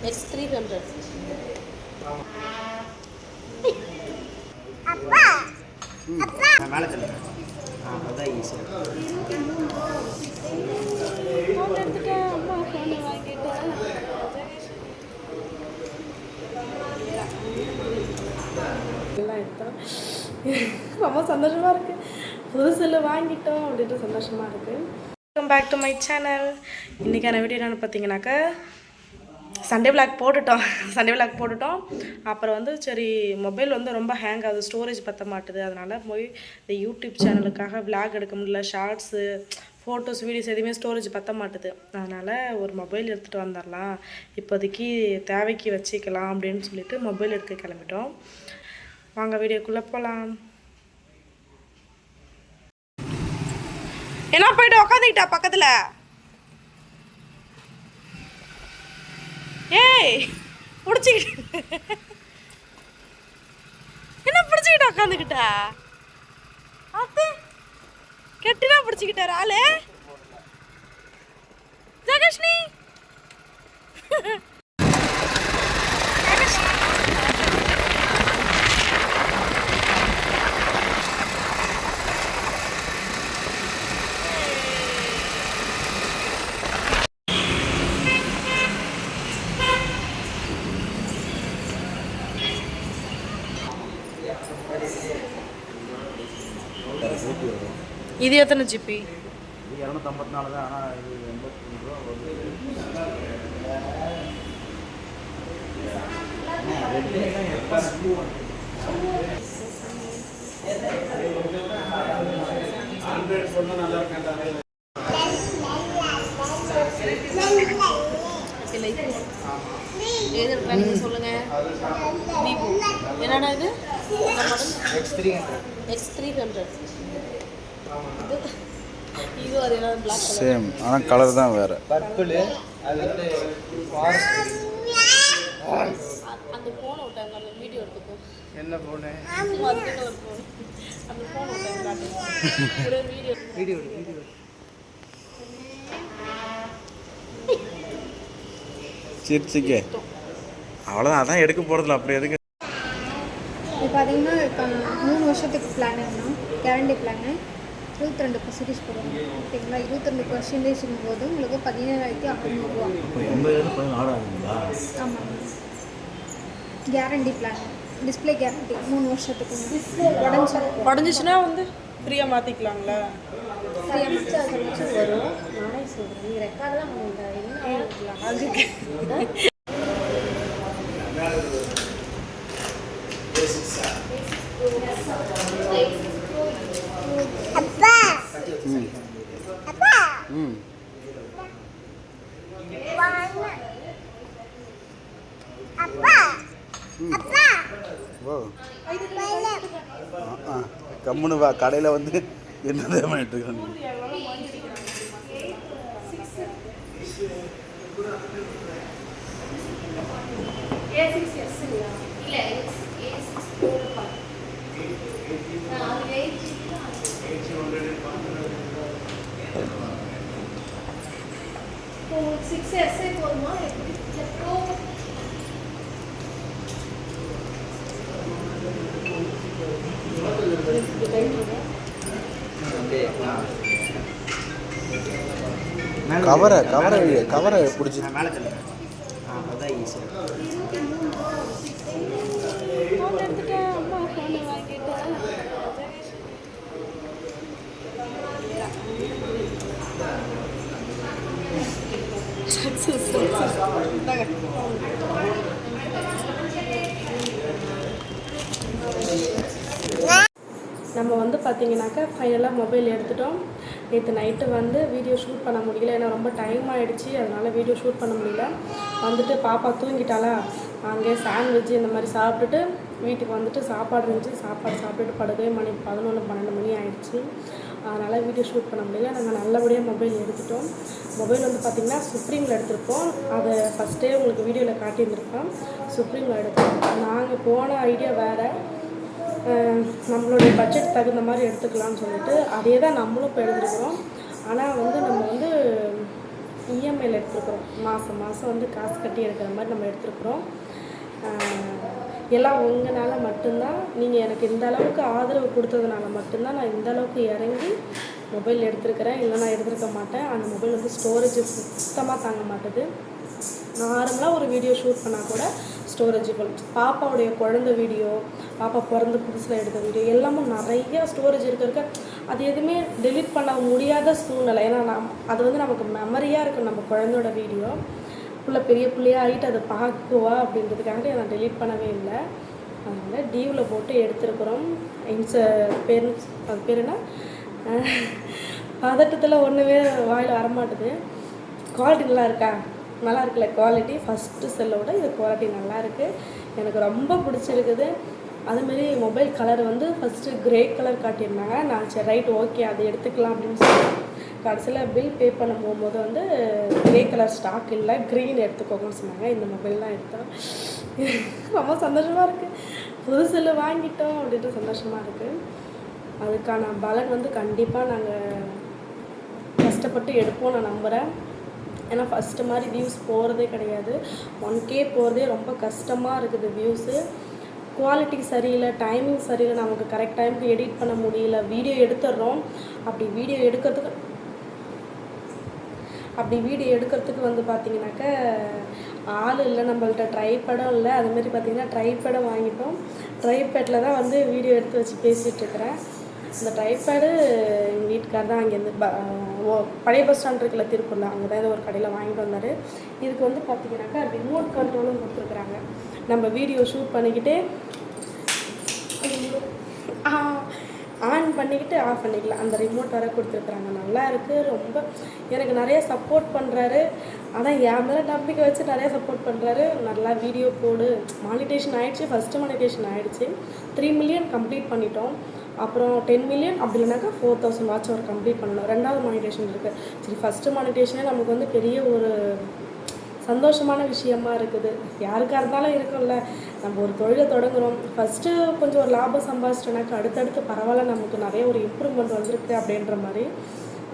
X300. அப்பா அப்பா மேல தள்ளுங்க. அதான் ஈஸியா. ஃபோன் எடுத்துட்டேன். அம்மா ஃபோனை வாங்கிட்டேன். எல்லாம் எடுத்தோம். ரொம்ப சந்தோஷமாக இருக்குது. புது செல்லு வாங்கிட்டோம் அப்படின்ட்டு சந்தோஷமாக இருக்குது. Welcome back to my channel. இன்றைக்கான வீடியோ என்னென்னு பார்த்தீங்கன்னாக்கா சண்டே விளாக் போட்டுட்டோம். அப்புறம் வந்து சரி மொபைல் வந்து ரொம்ப ஹேங் ஆகுது, ஸ்டோரேஜ் பற்ற மாட்டுது. அதனால் போய் இந்த யூடியூப் சேனலுக்காக விளாக் எடுக்க முடியல, ஷார்ட்ஸு ஃபோட்டோஸ் வீடியோஸ் எதுவுமே ஸ்டோரேஜ் பற்ற மாட்டுது. அதனால் ஒரு மொபைல் எடுத்துகிட்டு வந்துடலாம், இப்போதைக்கு தேவைக்கு வச்சுக்கலாம் அப்படின்னு சொல்லிட்டு மொபைல் எடுக்க கிளம்பிட்டோம். வாங்க வீடியோக்குள்ளே போகலாம். என்ன போயிட்டு உக்காந்துக்கிட்டா பக்கத்தில்? ஏய் பிடிச்சிக்கிட்டு என்ன பிடிச்சிக்கிட்ட உக்காந்துக்கிட்டா? அது கெட்டினா பிடிச்சிக்கிட்டாரு ஆளு. ஜெகஷ்னி இது எத்தனை ஜிபி? 254 தான். ஆனால் இது 83 ரூபா வருது. சொல்லுங்க. விவோ என்னடா இது? X300. இது அது என்ன பிளாக் கலர் சேம், ஆனால் கலர் தான் வேறு. பர்பிள் அது வந்து ஃபாரஸ்ட். அந்த ஃபோனை விட்டாங்க, அந்த வீடியோ எடுத்துக்கோ. என்ன ஃபோனு? ஒரு ஃபோன். அந்த ஃபோனை விட்டாங்க காட்டுங்க. ஒரு வீடியோ சிரிச்சிக்கே அவ்வளோதான். அதான் எடுக்க போகிறதில்ல. அப்படி எதுக்கு? இப்போ பார்த்தீங்கன்னா இப்போ 3 வருஷத்துக்கு பிளான் இருந்தால் கேரண்டி பிளானு 22% போடுவாங்க. ஓகேங்களா? 22% போது உங்களுக்கு 17,600 ரூபா. ஆமாம், கேரண்டி பிளான். டிஸ்பிளே கேரண்டி 3 வருஷத்துக்கு. உடஞ்சிச்சுன்னா வந்து ஃப்ரீயாக மாற்றிக்கலாங்களா? ஃப்ரீயாக மாற்றி வரும். நானே சொல்கிறேன், நீங்கள் ரெக்கார்டெலாம் அதுக்கு அப்பா அப்பா அப்பா அப்பா ஓ கம்முன்னு வா. கடையில் வந்து என்ன பண்ணிட்டு இருக்கேன்? கவரை பிடிச்சி மேலே தள்ளுங்க. அதான் ஈஸியாக. ஃபோன் எடுத்துட்டேன். அம்மா ஃபோனை வாங்கிட்டேன். நம்ம வந்து பார்த்தீங்கன்னாக்கா ஃபைனலாக மொபைல் எடுத்துட்டோம். நேற்று நைட்டு வந்து வீடியோ ஷூட் பண்ண முடியல, ஏன்னா ரொம்ப டைம் ஆகிடுச்சு. அதனால் வீடியோ ஷூட் பண்ண முடியல. வந்துட்டு பாப்பா தூங்கிட்டாளா, அங்கே சாண்ட்விட்ச் இந்த மாதிரி சாப்பிட்டுட்டு வீட்டுக்கு வந்துட்டு சாப்பாடு இருந்துச்சு. சாப்பாடு சாப்பிட்டுட்டு படுக்கவே மணி 11-12 மணி ஆகிடுச்சு. அதனால் வீடியோ ஷூட் பண்ண முடியல. நாங்கள் நல்லபடியாக மொபைல் எடுத்துட்டோம். மொபைல் வந்து பார்த்திங்கன்னா சுப்ரீமில் எடுத்திருப்போம். அதை ஃபஸ்ட்டே உங்களுக்கு வீடியோவில் காட்டியிருந்துருப்போம். சுப்ரீமில் எடுத்தோம். நாங்கள் போன ஐடியா வேறு, நம்மளுடைய பட்ஜெட் தகுந்த மாதிரி எடுத்துக்கலாம்னு சொல்லிட்டு அதே தான் நம்மளும் இப்போ எடுத்துருக்கிறோம். ஆனால் வந்து நம்ம வந்து இஎம்ஐயில் எடுத்துருக்குறோம். மாதம் மாதம் வந்து காசு கட்டி எடுக்கிற மாதிரி நம்ம எடுத்துருக்குறோம். எல்லாம் உங்களால் மட்டும்தான். நீங்கள் எனக்கு இந்த அளவுக்கு ஆதரவு கொடுத்ததுனால மட்டும்தான் நான் இந்த அளவுக்கு இறங்கி மொபைல் எடுத்துருக்கிறேன். இல்லைனா எடுத்துருக்க மாட்டேன். அந்த மொபைல் வந்து ஸ்டோரேஜ் சுத்தமாக தாங்க மாட்டுது. நார்மலாக ஒரு வீடியோ ஷூட் பண்ணால் கூட ஸ்டோரேஜ் ஃபுல். பாப்பாவுடைய குழந்தை வீடியோ, பாப்பா பிறந்த புதுசில் எடுத்த வீடியோ எல்லாமும் நிறையா ஸ்டோரேஜ் இருக்க அது எதுவுமே டெலிட் பண்ண முடியாத சூழ்நிலை. ஏன்னா அது வந்து நமக்கு மெமரியாக இருக்கும். நம்ம குழந்தையோட வீடியோ பெரிய பிள்ளையாக ஆகிட்டு அதை பார்க்குவா அப்படின்றதுக்காக நான் டெலிட் பண்ணவே இல்லை. அதனால் டிவியில் போட்டு எடுத்துருக்குறோம். அது பேர் என்ன, பதட்டத்தில் ஒன்றுமே வாயில் வரமாட்டுது. குவாலிட்டி நல்லா இருக்கா? நல்லா இருக்குல்ல குவாலிட்டி. ஃபஸ்ட்டு செல்லோட இது குவாலிட்டி நல்லா இருக்குது. எனக்கு ரொம்ப பிடிச்சிருக்குது. அதுமாரி மொபைல் கலர் வந்து ஃபஸ்ட்டு கிரே கலர் காட்டியிருந்தாங்க. நான் சரி ரைட் ஓகே அது எடுத்துக்கலாம் அப்படின்னு சொல்லி கடைசியில் பில் பே பண்ண போகும்போது வந்து கிரே கலர் ஸ்டாக் இல்லை, க்ரீன் எடுத்துக்கோங்கன்னு சொன்னாங்க. இந்த மொபைல் தான் எடுத்தோம். ரொம்ப சந்தோஷமாக இருக்குது. புது செல்லு வாங்கிட்டோம் அப்படின்ட்டு சந்தோஷமாக இருக்குது. அதுக்கான பலன் வந்து கண்டிப்பாக நாங்கள் கஷ்டப்பட்டு எடுப்போம் நான் நம்புகிறேன். ஏன்னா ஃபஸ்ட்டு மாதிரி வியூஸ் போகிறதே கிடையாது. 1K போகிறதே ரொம்ப கஷ்டமாக இருக்குது வியூஸு. குவாலிட்டி சரியில்லை, டைமிங் சரியில்லை, நமக்கு கரெக்ட் டைமுக்கு எடிட் பண்ண முடியல. வீடியோ எடுத்துடுறோம். அப்படி வீடியோ எடுக்கிறதுக்கு வந்து பார்த்திங்கனாக்க ஆள் இல்லை நம்மள்ட்ட. ட்ரைபேடும் இல்லை. அதுமாரி பார்த்திங்கன்னா ட்ரைபேடும் வாங்கிட்டோம். ட்ரைபேடில் தான் வந்து வீடியோ எடுத்து வச்சு பேசிகிட்ருக்கிறேன். இந்த ட்ரைபேடு எங்கள் வீட்டுக்கார் தான் அங்கேருந்து பழைய பஸ் ஸ்டாண்ட் இருக்குல்ல திருப்பூரில், அங்கே தான் ஏதோ ஒரு கடையில் வாங்கிட்டு வந்தார். இதுக்கு வந்து பார்த்திங்கனாக்கா ரிமோட் கண்ட்ரோலும் கொடுத்துருக்குறாங்க. நம்ம வீடியோ ஷூட் பண்ணிக்கிட்டே ஆன் பண்ணிக்கிட்டு ஆஃப் பண்ணிக்கலாம். அந்த ரிமோட் வர கொடுத்துருக்குறாங்க. நல்லா இருக்குது. ரொம்ப எனக்கு நிறைய சப்போர்ட் பண்ணுறாரு. ஆனால் என் மேலே நம்பிக்கை வச்சு நிறையா சப்போர்ட் பண்ணுறாரு. நல்லா வீடியோ போடு. மானிட்டேஷன் ஆகிடுச்சு. ஃபஸ்ட்டு மானிட்டேஷன் ஆகிடுச்சு. 3 மில்லியன் கம்ப்ளீட் பண்ணிட்டோம். அப்புறம் 10 மில்லியன் அப்படி இல்லைனாக்கா 4000 வாட்ச் அவர் கம்ப்ளீட் பண்ணணும். 2வது மானிட்டேஷன் இருக்குது. சரி ஃபஸ்ட்டு மானிட்டேஷனே நமக்கு வந்து பெரிய ஒரு சந்தோஷமான விஷயமா இருக்குது. யாருக்காக இருந்தாலும் இருக்கும்ல. நம்ம ஒரு தொழிலை தொடங்குகிறோம். ஃபஸ்ட்டு கொஞ்சம் ஒரு லாபம் சம்பாதிச்சிட்டோனாக்கா அடுத்தடுத்து பரவாயில்ல, நமக்கு நிறைய ஒரு இம்ப்ரூவ்மெண்ட் வந்திருக்கு அப்படின்ற மாதிரி.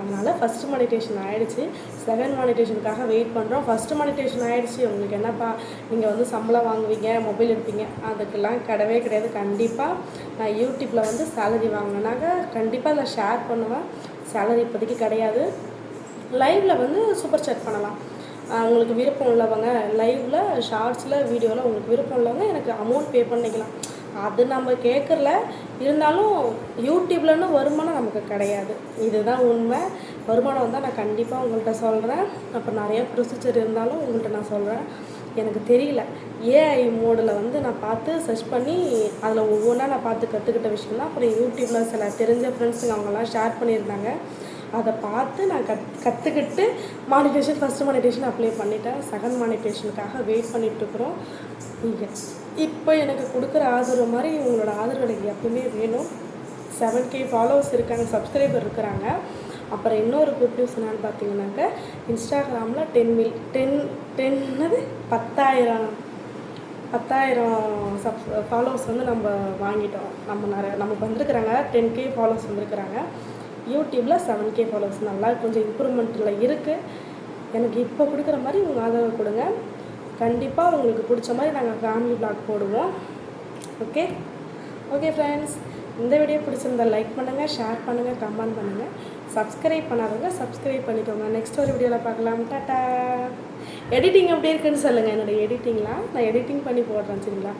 அதனால் ஃபஸ்ட்டு மானிட்டேஷன் ஆகிடுச்சு. 2nd மானிட்டேஷனுக்காக வெயிட் பண்ணுறோம். ஃபஸ்ட்டு மானிட்டேஷன் ஆகிடுச்சு. உங்களுக்கு என்னப்பா நீங்கள் வந்து சம்பளம் வாங்குவீங்க, மொபைல் எடுப்பீங்க, அதுக்கெல்லாம் கிடையாது. கண்டிப்பாக நான் யூடியூப்பில் வந்து சேலரி வாங்கினேனாக்க கண்டிப்பாக அதில் ஷேர் பண்ணுவேன். சேலரி இப்போதைக்கு கிடையாது. லைவில் வந்து சூப்பர் சேட் பண்ணலாம். உங்களுக்கு விருப்பம் உள்ளவங்க லைவில் ஷார்ட்ஸில் வீடியோவில் உங்களுக்கு விருப்பம் உள்ளவங்க எனக்கு அமௌண்ட் பே பண்ணிக்கலாம். அது நம்ம கேட்குறல. இருந்தாலும் யூடியூப்லன்னு வருமானம் நமக்கு கிடையாது. இதுதான் உண்மை. வருமானம் வந்தால் நான் கண்டிப்பாக உங்கள்கிட்ட சொல்கிறேன். அப்புறம் நிறைய ப்ரொசீஜர் இருந்தாலும் உங்கள்கிட்ட நான் சொல்கிறேன். எனக்கு தெரியல. ஏஐ மோடில் வந்து நான் பார்த்து சர்ச் பண்ணி அதில் ஒவ்வொன்றா நான் பார்த்து கற்றுக்கிட்ட விஷயம் தான். அப்புறம் யூடியூப்பில் சில தெரிஞ்ச ஃப்ரெண்ட்ஸுங்க அவங்கெல்லாம் ஷேர் பண்ணியிருந்தாங்க. அதை பார்த்து நான் கற்றுக்கிட்டு மானிட்டேஷன் ஃபஸ்ட்டு மானிட்டேஷன் அப்ளை பண்ணிட்டேன். 2nd மானிட்டேஷனுக்காக wait பண்ணிகிட்ருக்குறோம். இப்போ எனக்கு கொடுக்குற ஆதரவு மாதிரி உங்களோட ஆதரவு எனக்கு எப்பவுமே வேணும். 7K ஃபாலோவர்ஸ் இருக்காங்க, சப்ஸ்கிரைபர் இருக்கிறாங்க. அப்புறம் இன்னொரு குட் நியூஸ் என்னென்னு பார்த்தீங்கன்னாக்க இன்ஸ்டாகிராமில் 10,000 ஃபாலோவர்ஸ் வந்து நம்ம வாங்கிட்டோம். நமக்கு வந்திருக்கிறாங்க. 10K ஃபாலோவர்ஸ் வந்திருக்கிறாங்க. யூடியூப்பில் 7K ஃபாலோவர்ஸ். நல்லா கொஞ்சம் இம்ப்ரூவ்மெண்ட்டில் இருக்குது. எனக்கு இப்போ கொடுக்குற மாதிரி உங்கள் ஆதரவு கொடுங்க. கண்டிப்பாக உங்களுக்கு பிடிச்ச மாதிரி நாங்கள் ஃபேமிலி வ்ளாக் போடுவோம். ஓகே ஃப்ரெண்ட்ஸ், இந்த வீடியோ பிடிச்சிருந்தா லைக் பண்ணுங்கள், ஷேர் பண்ணுங்கள், கமெண்ட் பண்ணுங்கள். சப்ஸ்கிரைப் பண்ணாதவங்க சப்ஸ்கிரைப் பண்ணிக்கோங்க. நெக்ஸ்ட் ஒரு வீடியோவில் பார்க்கலாம். டாட்டா. எடிட்டிங் எப்படி இருக்குன்னு சொல்லுங்கள். என்னோடய எடிட்டிங்லாம் நான் எடிட்டிங் பண்ணி போடுறேன் சரிங்களா.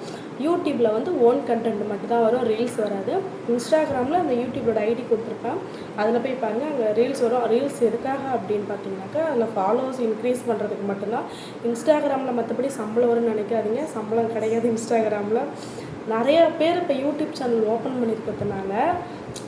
யூடியூப்பில் வந்து ஓன் கண்டென்ட் மட்டும் தான் வரும், ரீல்ஸ் வராது. இன்ஸ்டாகிராமில் அந்த யூடியூபோட ஐடி கொடுத்துருப்பேன். அதில் போய் பாருங்கள், அங்கே ரீல்ஸ் வரும். ரீல்ஸ் எதுக்காக அப்படின்னு பார்த்தீங்கன்னாக்கா அதில் ஃபாலோவர்ஸ் இன்க்ரீஸ் பண்ணுறதுக்கு மட்டும்தான். இன்ஸ்டாகிராமில் மற்றபடி சம்பளம் வரும்னு நினைக்காதீங்க. சம்பளம் கிடையாது இன்ஸ்டாகிராமில். நிறைய பேர் இப்போ யூடியூப் சேனல் ஓப்பன் பண்ணியிருக்கிறதுனால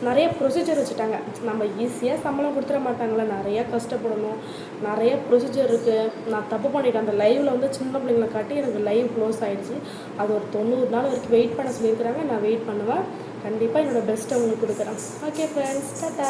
நிறைய ப்ரொசீஜர் வச்சுட்டாங்க. நம்ம ஈஸியாக சம்பளம் கொடுத்துட மாட்டாங்களே, நிறையா கஷ்டப்படணும், நிறைய ப்ரொசீஜர் இருக்குது. நான் தப்பு பண்ணிட்டேன். அந்த லைவில் வந்து சின்ன பிள்ளைங்களை காட்டி எனக்கு லைவ் க்ளோஸ் ஆகிடுச்சு. அது ஒரு 90 நாள் வரைக்கும் வெயிட் பண்ண சொல்லியிருக்கிறாங்க. நான் வெயிட் பண்ணுவேன். கண்டிப்பாக என்னோடய பெஸ்ட்டை உங்களுக்கு கொடுக்குறேன். Okay friends, tata.